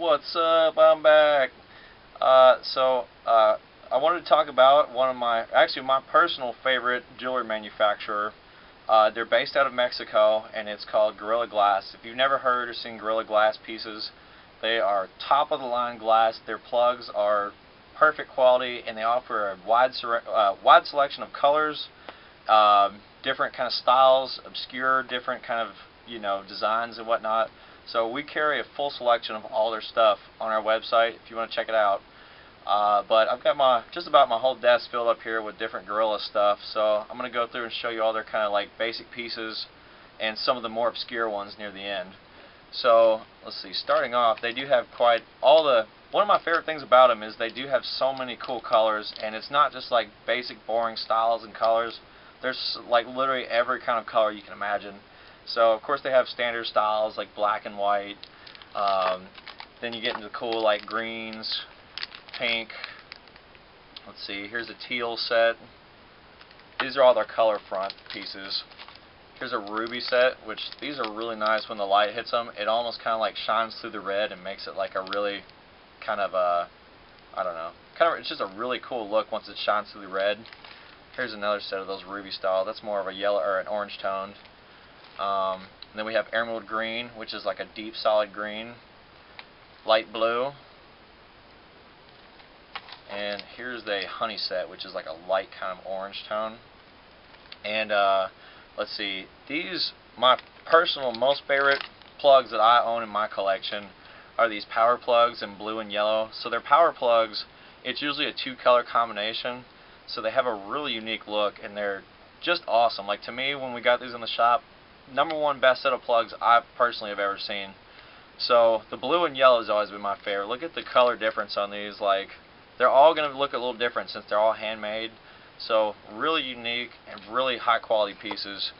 What's up? I'm back. I wanted to talk about one of my personal favorite jewelry manufacturer. They're based out of Mexico, and it's called Gorilla Glass. If you've never heard or seen Gorilla Glass pieces, they are top of the line glass. Their plugs are perfect quality, and they offer a wide selection of colors, different kind of styles, obscure, different kind of designs and whatnot. So we carry a full selection of all their stuff on our website if you want to check it out. But I've got just about my whole desk filled up here with different Gorilla stuff. So I'm going to go through and show you all their kind of like basic pieces and some of the more obscure ones near the end. So let's see, starting off, they do have one of my favorite things about them is they do have so many cool colors, and it's not just like basic boring styles and colors. There's like literally every kind of color you can imagine. So of course they have standard styles like black and white. Then you get into cool like greens, pink. Let's see, here's a teal set. These are all their color front pieces. Here's a ruby set, which these are really nice when the light hits them. It almost kind of like shines through the red and makes it like a really kind of I don't know, it's just a really cool look once it shines through the red. Here's another set of those ruby style. That's more of a yellow or an orange toned. And then we have emerald green, which is like a deep solid green, light blue, and here's the honey set, which is like a light kind of orange tone. And let's see, my personal most favorite plugs that I own in my collection are these power plugs in blue and yellow. So they're power plugs. It's usually a two-color combination, so they have a really unique look, and they're just awesome. Like, to me, when we got these in the shop, #1 best set of plugs I personally have ever seen. So the blue and yellow has always been my favorite. Look at the color difference on these. Like, they're all going to look a little different since they're all handmade. So really unique and really high quality pieces.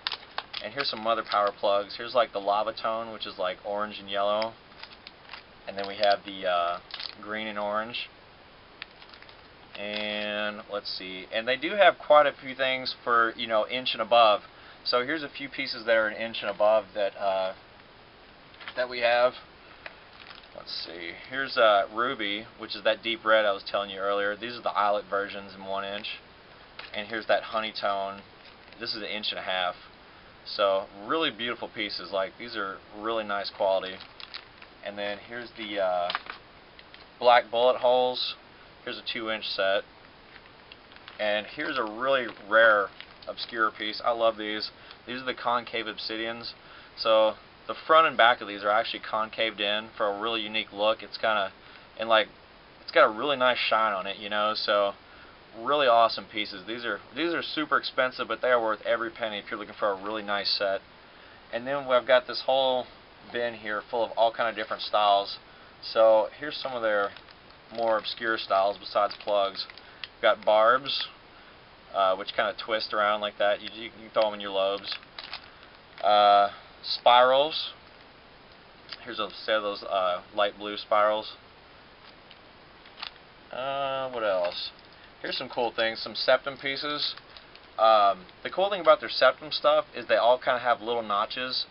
And here's some other power plugs. Here's like the lava tone, which is like orange and yellow. And then we have the green and orange. And let's see. And they do have quite a few things for inch and above. So here's a few pieces that are an inch and above that we have. Let's see. Here's ruby, which is that deep red I was telling you earlier. These are the eyelet versions in 1 inch. And here's that honey tone. This is an 1.5 inches. So really beautiful pieces. Like, these are really nice quality. And then here's the black bullet holes. Here's a 2-inch set. And here's a really rare obscure piece. I love these. These are the concave obsidians. So the front and back of these are actually concaved in for a really unique look. It's kind of, and like, it's got a really nice shine on it, so really awesome pieces. These are super expensive, but they are worth every penny if you're looking for a really nice set. And then we've got this whole bin here full of all kind of different styles. So here's some of their more obscure styles besides plugs. We've got barbs, which kind of twist around like that. You can throw them in your lobes. Spirals. Here's a set of those light blue spirals. What else? Here's some cool things. Some septum pieces. The cool thing about their septum stuff is they all kind of have little notches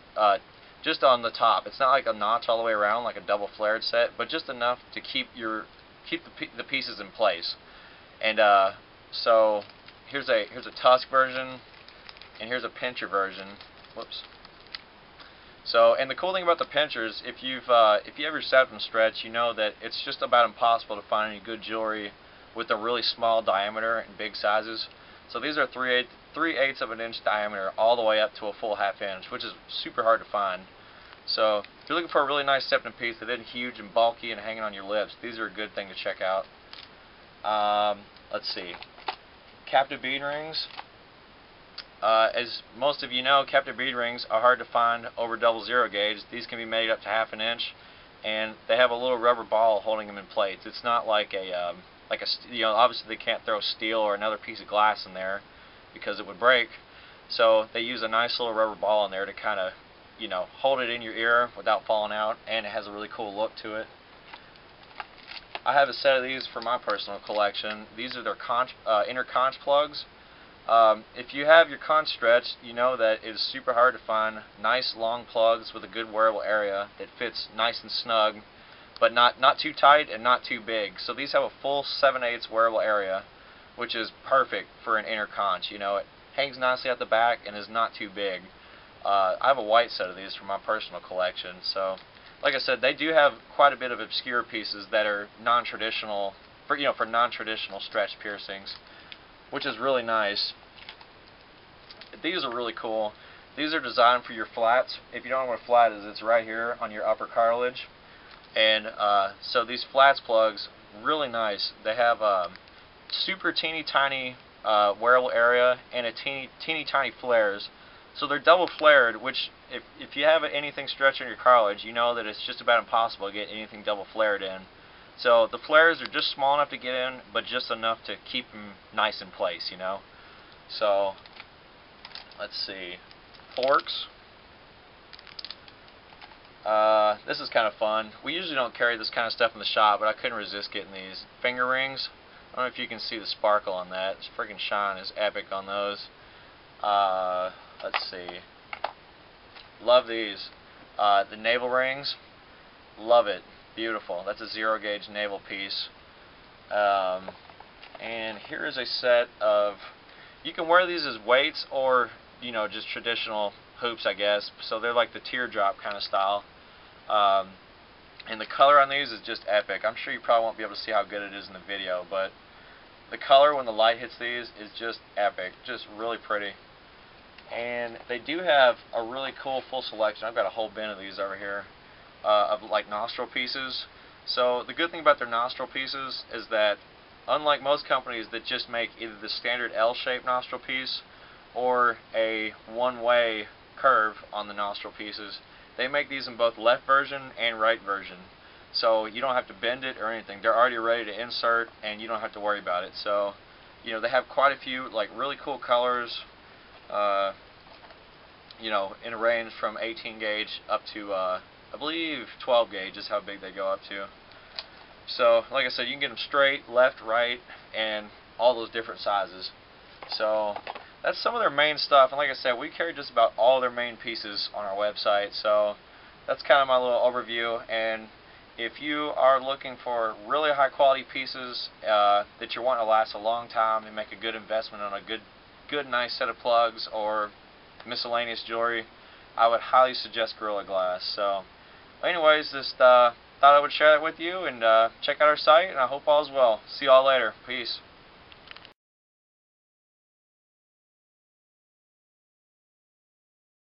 just on the top. It's not like a notch all the way around like a double flared set, but just enough to keep the pieces in place. And so here's a tusk version, and here's a pincher version. Whoops. So, and the cool thing about the pinchers, if you have your septum stretch, you know that it's just about impossible to find any good jewelry with a really small diameter and big sizes. So these are 3/8 of an inch diameter all the way up to a full 1/2 inch, which is super hard to find. So if you're looking for a really nice septum piece that isn't huge and bulky and hanging on your lips, these are a good thing to check out. Let's see. Captive bead rings. As most of you know, captive bead rings are hard to find over 00 gauge. These can be made up to 1/2 inch, and they have a little rubber ball holding them in place. It's not like obviously they can't throw steel or another piece of glass in there because it would break. So they use a nice little rubber ball in there to kind of hold it in your ear without falling out, and it has a really cool look to it. I have a set of these for my personal collection. These are their inner conch plugs. If you have your conch stretched, you know that it is super hard to find nice long plugs with a good wearable area that fits nice and snug but not too tight and not too big. So these have a full 7/8 wearable area, which is perfect for an inner conch. You know, it hangs nicely at the back and is not too big. I have a white set of these for my personal collection. So, like I said, they do have quite a bit of obscure pieces that are non-traditional for non-traditional stretch piercings, which is really nice. These are really cool. These are designed for your flats. If you don't know what a flat is, it's right here on your upper cartilage. And so these flats plugs, really nice. They have super teeny tiny wearable area and a teeny tiny flares. So they're double flared, which if you have anything stretching your cartilage, you know that it's just about impossible to get anything double flared in. So the flares are just small enough to get in, but just enough to keep them nice in place, you know. So let's see, forks. This is kind of fun. We usually don't carry this kind of stuff in the shop, but I couldn't resist getting these. Finger rings. I don't know if you can see the sparkle on that. This freaking shine is epic on those. Let's see. Love these. The navel rings. Love it. Beautiful. That's a 0 gauge navel piece. And here is a set of, you can wear these as weights or, you know, just traditional hoops, I guess. So they're like the teardrop kind of style. And the color on these is just epic. I'm sure you probably won't be able to see how good it is in the video, but the color when the light hits these is just epic. Just really pretty. And they do have a really cool full selection. I've got a whole bin of these over here of like nostril pieces. So the good thing about their nostril pieces is that unlike most companies that just make either the standard L-shaped nostril piece or a one-way curve on the nostril pieces, they make these in both left version and right version. So you don't have to bend it or anything. They're already ready to insert and you don't have to worry about it. So, you know, they have quite a few like really cool colors, you know, in a range from 18 gauge up to I believe 12 gauge is how big they go up to. So, like I said, you can get them straight, left, right, and all those different sizes. So that's some of their main stuff, and like I said, we carry just about all their main pieces on our website. So that's kind of my little overview. And if you are looking for really high quality pieces that you want to last a long time and make a good investment on a good nice set of plugs or miscellaneous jewelry, I would highly suggest Gorilla Glass. So anyways, just thought I would share that with you, and check out our site, and I hope all is well. See you all later. Peace.